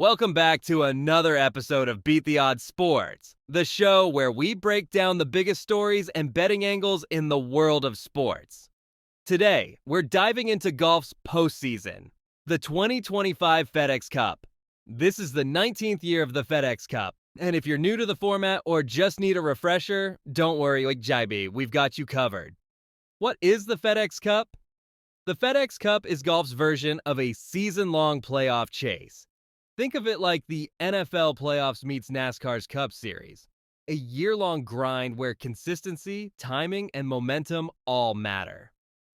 Welcome back to another episode of Beat the Odds Sports, the show where we break down the biggest stories and betting angles in the world of sports. Today, we're diving into golf's postseason, the 2025 FedEx Cup. This is the 19th year of the FedEx Cup, and if you're new to the format or just need a refresher, don't worry, Jaibi, we've got you covered. What is the FedEx Cup? The FedEx Cup is golf's version of a season-long playoff chase. Think of it like the NFL playoffs meets NASCAR's Cup Series, a year-long grind where consistency, timing, and momentum all matter.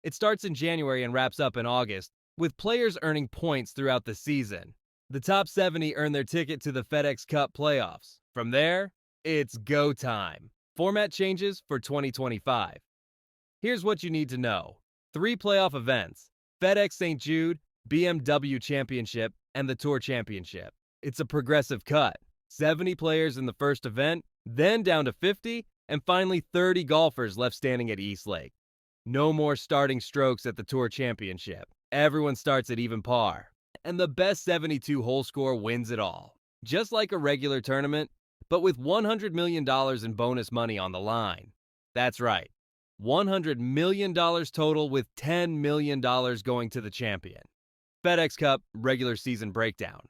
It starts in January and wraps up in August, with players earning points throughout the season. The top 70 earn their ticket to the FedEx Cup playoffs. From there, it's go time. Format changes for 2025. Here's what you need to know. 3 playoff events: FedEx St. Jude, BMW Championship, and the Tour Championship. It's a progressive cut. 70 players in the first event, then down to 50, and finally 30 golfers left standing at East Lake. No more starting strokes at the Tour Championship. Everyone starts at even par, and the best 72 hole score wins it all. Just like a regular tournament, but with $100 million in bonus money on the line. That's right, $100 million total with $10 million going to the champion. FedEx Cup Regular Season Breakdown.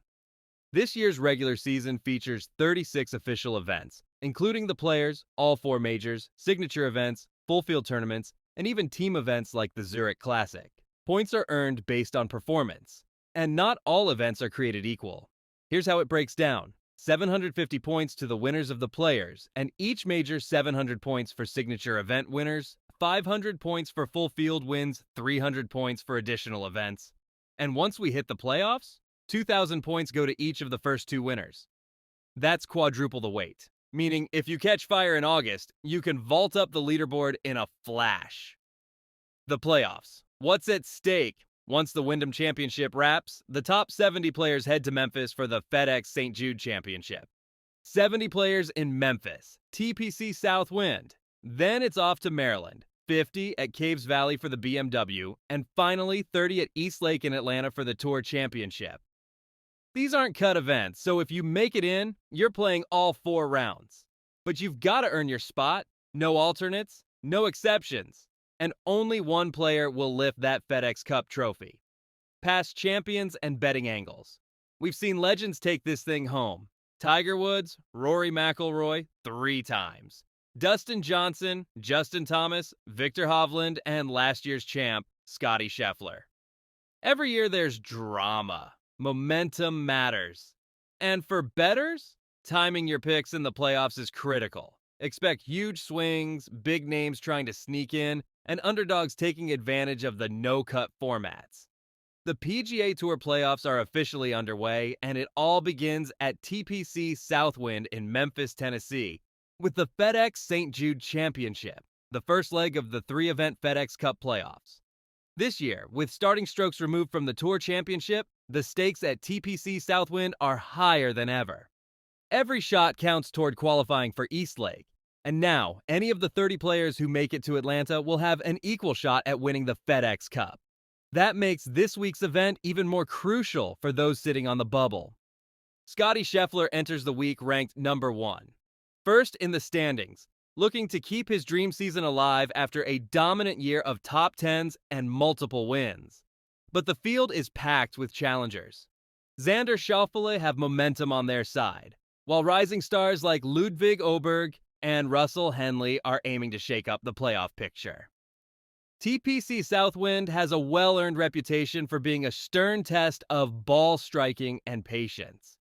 This year's regular season features 36 official events, including the Players, all 4 majors, signature events, full field tournaments, and even team events like the Zurich Classic. Points are earned based on performance, and not all events are created equal. Here's how it breaks down. 750 points to the winners of the Players, and each major 700 points for signature event winners, 500 points for full field wins, 300 points for additional events. And once we hit the playoffs, 2,000 points go to each of the first 2 winners. That's quadruple the weight, meaning if you catch fire in August, you can vault up the leaderboard in a flash. The playoffs. What's at stake? Once the Wyndham Championship wraps, the top 70 players head to Memphis for the FedEx St. Jude Championship. 70 players in Memphis, TPC Southwind. Then it's off to Maryland. 50 at Caves Valley for the BMW, and finally 30 at East Lake in Atlanta for the Tour Championship. These aren't cut events, so if you make it in, you're playing all 4 rounds. But you've got to earn your spot, no alternates, no exceptions, and only one player will lift that FedEx Cup trophy. Past champions and betting angles. We've seen legends take this thing home. Tiger Woods, Rory McIlroy, 3 times. Dustin Johnson, Justin Thomas, Victor Hovland, and last year's champ, Scottie Scheffler. Every year there's drama. Momentum matters. And for bettors, timing your picks in the playoffs is critical. Expect huge swings, big names trying to sneak in, and underdogs taking advantage of the no-cut formats. The PGA Tour playoffs are officially underway, and it all begins at TPC Southwind in Memphis, Tennessee, with the FedEx St. Jude Championship, the first leg of the 3-event FedEx Cup playoffs. This year, with starting strokes removed from the Tour Championship, the stakes at TPC Southwind are higher than ever. Every shot counts toward qualifying for East Lake, and now any of the 30 players who make it to Atlanta will have an equal shot at winning the FedEx Cup. That makes this week's event even more crucial for those sitting on the bubble. Scottie Scheffler enters the week ranked number 1. First in the standings, looking to keep his dream season alive after a dominant year of top 10s and multiple wins. But the field is packed with challengers. Xander Schauffele have momentum on their side, while rising stars like Ludwig Oberg and Russell Henley are aiming to shake up the playoff picture. TPC Southwind has a well-earned reputation for being a stern test of ball striking and patience.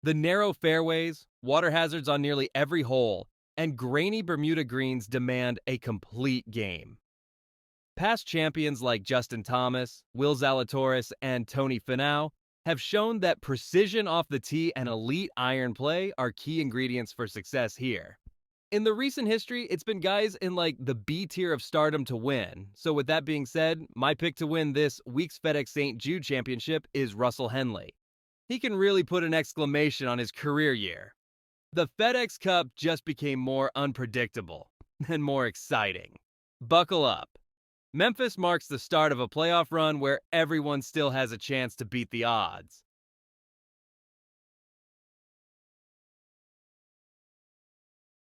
The narrow fairways, water hazards on nearly every hole, and grainy Bermuda greens demand a complete game. Past champions like Justin Thomas, Will Zalatoris, and Tony Finau have shown that precision off the tee and elite iron play are key ingredients for success here. In the recent history, it's been guys in the B tier of stardom to win. So with that being said, my pick to win this week's FedEx St. Jude Championship is Russell Henley. He can really put an exclamation on his career year. The FedEx Cup just became more unpredictable and more exciting. Buckle up. Memphis marks the start of a playoff run where everyone still has a chance to beat the odds.